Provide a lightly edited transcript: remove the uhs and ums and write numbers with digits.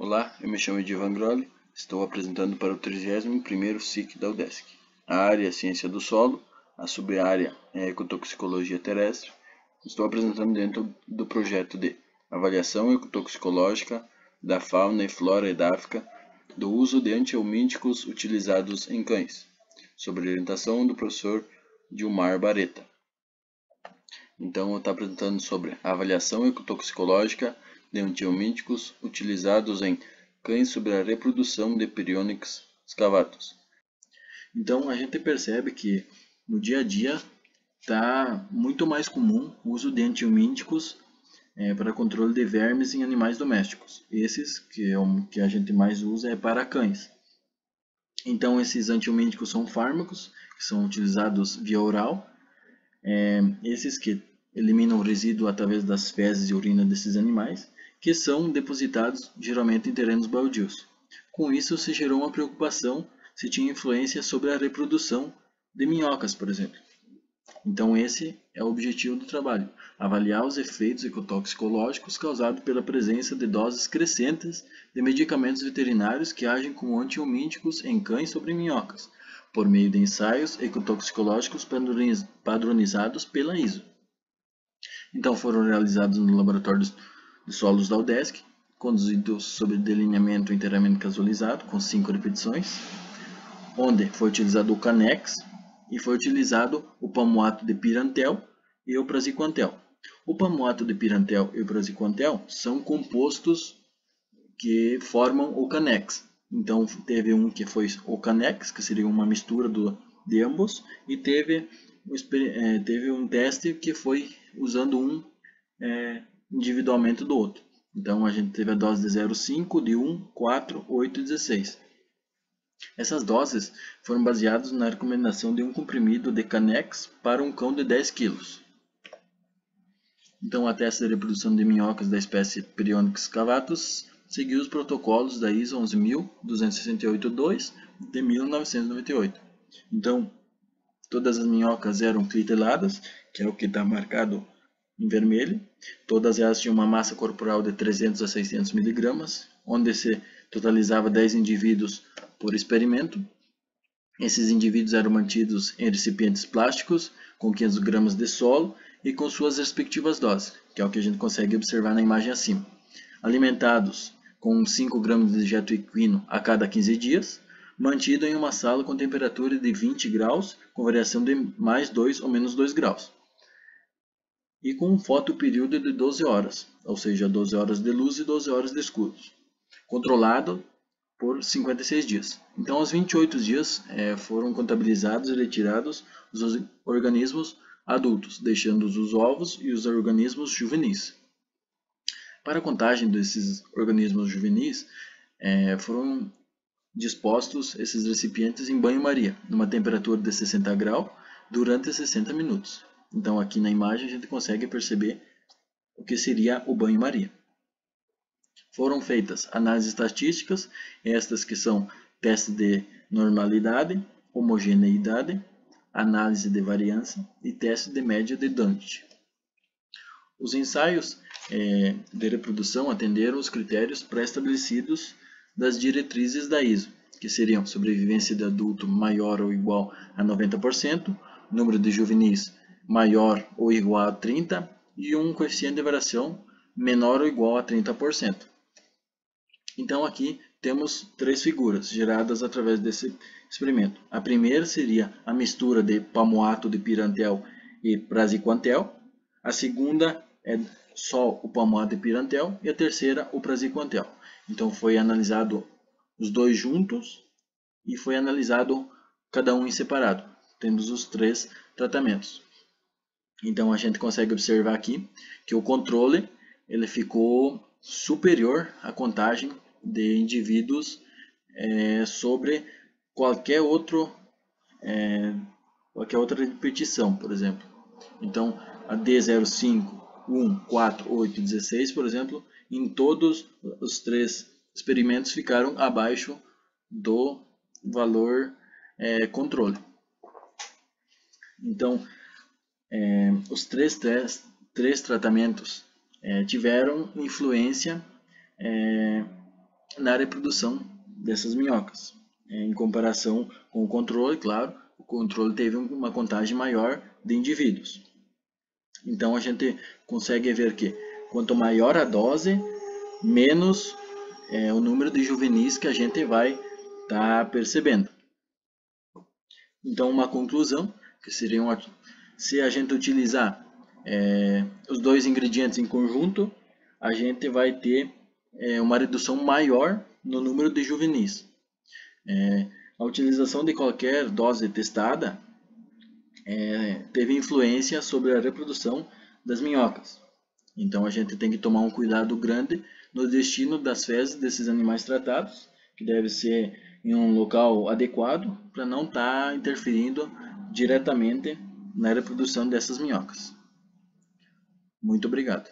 Olá, eu me chamo Edivan Grolli, estou apresentando para o 31º SIC da UDESC. A área é Ciência do Solo, a sub-área é Ecotoxicologia Terrestre. Estou apresentando dentro do projeto de avaliação ecotoxicológica da fauna e flora edáfica do uso de antihelmínticos utilizados em cães, sob orientação do professor Dilmar Bareta. Então, eu estou apresentando sobre a avaliação ecotoxicológica de antihelmínticos utilizados em cães sobre a reprodução de Prionyx scavatus. Então, a gente percebe que no dia a dia está muito mais comum o uso de antihelmínticos para controle de vermes em animais domésticos. Esses, que é o que a gente mais usa, é para cães. Então, esses antihelmínticos são fármacos que são utilizados via oral. Esses que eliminam o resíduo através das fezes e urina desses animais, que são depositados geralmente em terrenos baldios. Com isso, se gerou uma preocupação se tinha influência sobre a reprodução de minhocas, por exemplo. Então, esse é o objetivo do trabalho: avaliar os efeitos ecotoxicológicos causados pela presença de doses crescentes de medicamentos veterinários que agem como antihelmínticos em cães sobre minhocas, por meio de ensaios ecotoxicológicos padronizados pela ISO. Então, foram realizados no laboratório de solos da UDESC, conduzidos sob delineamento inteiramente casualizado, com 5 repetições, onde foi utilizado o Canex e foi utilizado o palmoato de pirantel e o praziquantel. O palmoato de pirantel e o praziquantel são compostos que formam o Canex. Então, teve um que foi o Canex, que seria uma mistura de ambos, e teve um teste que foi usando um individualmente do outro. Então, a gente teve a dose de 0,5, de 1, 4, 8 e 16. Essas doses foram baseadas na recomendação de um comprimido de Canex para um cão de 10 kg. Então, a teste de reprodução de minhocas da espécie Prionyx scavatus seguiu os protocolos da ISO 11.268-2 de 1998. Então, todas as minhocas eram cliteladas, que é o que está marcado em vermelho. Todas elas tinham uma massa corporal de 300 a 600 mg, onde se totalizava 10 indivíduos por experimento. Esses indivíduos eram mantidos em recipientes plásticos com 500 gramas de solo e com suas respectivas doses, que é o que a gente consegue observar na imagem acima. Alimentados com 5 gramas de dejeto equino a cada 15 dias, mantido em uma sala com temperatura de 20 graus, com variação de mais 2 ou menos 2 graus. E com um fotoperíodo de 12 horas, ou seja, 12 horas de luz e 12 horas de escuro, controlado por 56 dias. Então, aos 28 dias foram contabilizados e retirados os organismos adultos, deixando os ovos e os organismos juvenis. Para a contagem desses organismos juvenis, foram dispostos esses recipientes em banho-maria, numa temperatura de 60 graus, durante 60 minutos. Então, aqui na imagem a gente consegue perceber o que seria o banho-maria. Foram feitas análises estatísticas, estas que são teste de normalidade, homogeneidade, análise de variância e teste de média de Dante. Os ensaios de reprodução atenderam os critérios pré-estabelecidos das diretrizes da ISO, que seriam sobrevivência de adulto maior ou igual a 90%, número de juvenis maior ou igual a 30% e um coeficiente de variação menor ou igual a 30%. Então, aqui temos 3 figuras geradas através desse experimento. A primeira seria a mistura de palmoato de pirantel e praziquantel. A segunda é só o palmoato de pirantel e a terceira o praziquantel. Então, foi analisado os dois juntos e foi analisado cada um em separado. Temos os 3 tratamentos. Então, a gente consegue observar aqui que o controle ele ficou superior à contagem de indivíduos sobre qualquer outra repetição, por exemplo. Então, a D05, 1, 4, 8 e 16, por exemplo, em todos os 3 experimentos ficaram abaixo do valor controle. Então, os três tratamentos tiveram influência na reprodução dessas minhocas. Em comparação com o controle, claro, o controle teve uma contagem maior de indivíduos. Então a gente consegue ver que quanto maior a dose, menos o número de juvenis que a gente vai estar percebendo. Então uma conclusão, que seria se a gente utilizar os dois ingredientes em conjunto, a gente vai ter uma redução maior no número de juvenis. A utilização de qualquer dose testada teve influência sobre a reprodução das minhocas. Então a gente tem que tomar um cuidado grande no destino das fezes desses animais tratados, que deve ser em um local adequado para não estar interferindo diretamente na reprodução dessas minhocas. Muito obrigado.